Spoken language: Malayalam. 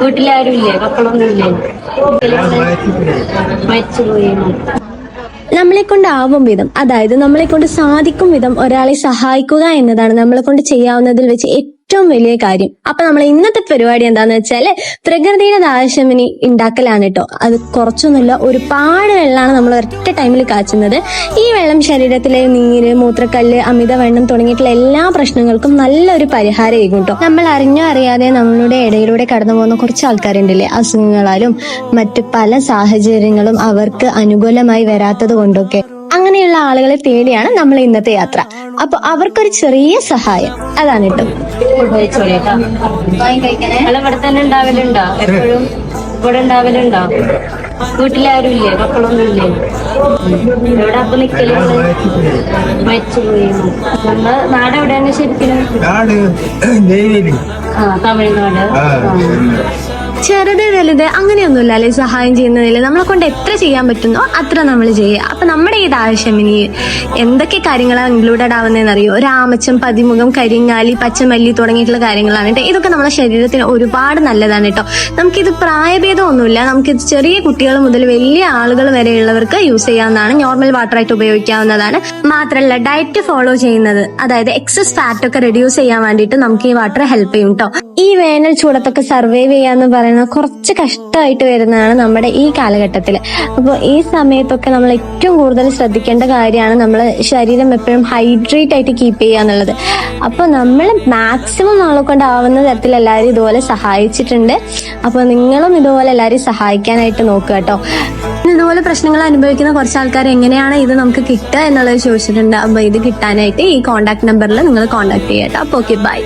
വീട്ടിലാരും ഇല്ലേ? മക്കളൊന്നും ഇല്ലേ? മരിച്ചുപോയി. നമ്മളെ കൊണ്ടാവും വിധം, അതായത് നമ്മളെ കൊണ്ട് സാധിക്കും വിധം ഒരാളെ സഹായിക്കുക എന്നതാണ് നമ്മളെ കൊണ്ട് ചെയ്യാവുന്നതിൽ വെച്ച് ഏറ്റവും വലിയ കാര്യം. അപ്പൊ നമ്മൾ ഇന്നത്തെ പരിപാടി എന്താന്ന് വെച്ചാല് പ്രകൃതിയുടെ ദാഹശമനി ഉണ്ടാക്കലാണ് കേട്ടോ. അത് കുറച്ചൊന്നുമില്ല, ഒരുപാട് വെള്ളമാണ് നമ്മൾ ഒറ്റ ടൈമിൽ കാച്ചുന്നത്. ഈ വെള്ളം ശരീരത്തിലെ നീര്, മൂത്രക്കല്ല്, അമിതവണ്ണം തുടങ്ങിയിട്ടുള്ള എല്ലാ പ്രശ്നങ്ങൾക്കും നല്ലൊരു പരിഹാരമാകും കേട്ടോ. നമ്മൾ അറിഞ്ഞോ അറിയാതെ നമ്മളുടെ ഇടയിലൂടെ കടന്നു പോകുന്ന കുറച്ച് ആൾക്കാരുണ്ടല്ലേ, അസുഖങ്ങളാലും മറ്റു പല സാഹചര്യങ്ങളും അവർക്ക് അനുകൂലമായി വരാത്തത് കൊണ്ടൊക്കെ അങ്ങനെയുള്ള ആളുകളെ തേടിയാണ് നമ്മൾ ഇന്നത്തെ യാത്ര. അപ്പൊ അവർക്കൊരു ചെറിയ സഹായം അതാണ് കേട്ടോ. ഇവിടെ തന്നെ ഉണ്ടാവലുണ്ടോ? എപ്പോഴും ഇവിടെ ഉണ്ടാവലുണ്ടോ? വീട്ടിലാരും ഇല്ലേ? മക്കളൊന്നും ഇല്ലേ? എവിടെ അപ്പൊ നിക്കല്? മരിച്ചുപോയി. നമ്മുടെ നാട് എവിടെയാണ് ശരിക്കും? തമിഴ്നാട്. ചെറുത് വലുത് അങ്ങനെയൊന്നുമില്ല അല്ലെ, സഹായം ചെയ്യുന്നതിൽ നമ്മളെ കൊണ്ട് എത്ര ചെയ്യാൻ പറ്റുന്നോ അത്ര നമ്മൾ ചെയ്യുക. അപ്പൊ നമ്മുടെ ഈ ദാഹശമനി എന്തൊക്കെ കാര്യങ്ങളാണ് ഇൻക്ലൂഡഡ് ആവുന്നതെന്ന് അറിയോ? രാമച്ചം, പതിമുഖം, കരിങ്ങാലി, പച്ചമല്ലി തുടങ്ങിയിട്ടുള്ള കാര്യങ്ങളാണ് കേട്ടോ. ഇതൊക്കെ നമ്മുടെ ശരീരത്തിന് ഒരുപാട് നല്ലതാണ് കേട്ടോ. നമുക്കിത് പ്രായഭേദം ഒന്നുമില്ല, നമുക്കിത് ചെറിയ കുട്ടികൾ മുതൽ വലിയ ആളുകൾ വരെയുള്ളവർക്ക് യൂസ് ചെയ്യാവുന്നതാണ്. നോർമൽ വാട്ടർ ആയിട്ട് ഉപയോഗിക്കാവുന്നതാണ്. മാത്രമല്ല ഡയറ്റ് ഫോളോ ചെയ്യുന്നത്, അതായത് എക്സസ് ഫാറ്റ് ഒക്കെ റെഡ്യൂസ് ചെയ്യാൻ വേണ്ടിയിട്ട് നമുക്ക് ഈ വാട്ടർ ഹെൽപ്പ് ചെയ്യും കേട്ടോ. ഈ വേനൽ ചൂടത്തൊക്കെ സർവൈവ് ചെയ്യാന്ന് പറയുന്നത് കുറച്ച് കഷ്ടമായിട്ട് വരുന്നതാണ് നമ്മുടെ ഈ കാലഘട്ടത്തിൽ. അപ്പോൾ ഈ സമയത്തൊക്കെ നമ്മൾ ഏറ്റവും കൂടുതൽ ശ്രദ്ധിക്കേണ്ട കാര്യമാണ് നമ്മൾ ശരീരം എപ്പോഴും ഹൈഡ്രേറ്റ് ആയിട്ട് കീപ്പ് ചെയ്യുക എന്നുള്ളത്. അപ്പോൾ നമ്മൾ മാക്സിമം നമ്മളെ കൊണ്ടാവുന്ന തരത്തിൽ എല്ലാവരും ഇതുപോലെ സഹായിച്ചിട്ടുണ്ട്. അപ്പോൾ നിങ്ങളും ഇതുപോലെ എല്ലാവരും സഹായിക്കാനായിട്ട് നോക്കുക കേട്ടോ. ഇതുപോലെ പ്രശ്നങ്ങൾ അനുഭവിക്കുന്ന കുറച്ച് ആൾക്കാർ എങ്ങനെയാണ് ഇത് നമുക്ക് കിട്ടുക എന്നുള്ളത് ചോദിച്ചിട്ടുണ്ട്. അപ്പോൾ ഇത് കിട്ടാനായിട്ട് ഈ കോൺടാക്ട് നമ്പറിൽ നിങ്ങൾ കോൺടാക്ട് ചെയ്യാം കേട്ടോ. അപ്പോൾ ഓക്കെ, ബൈ.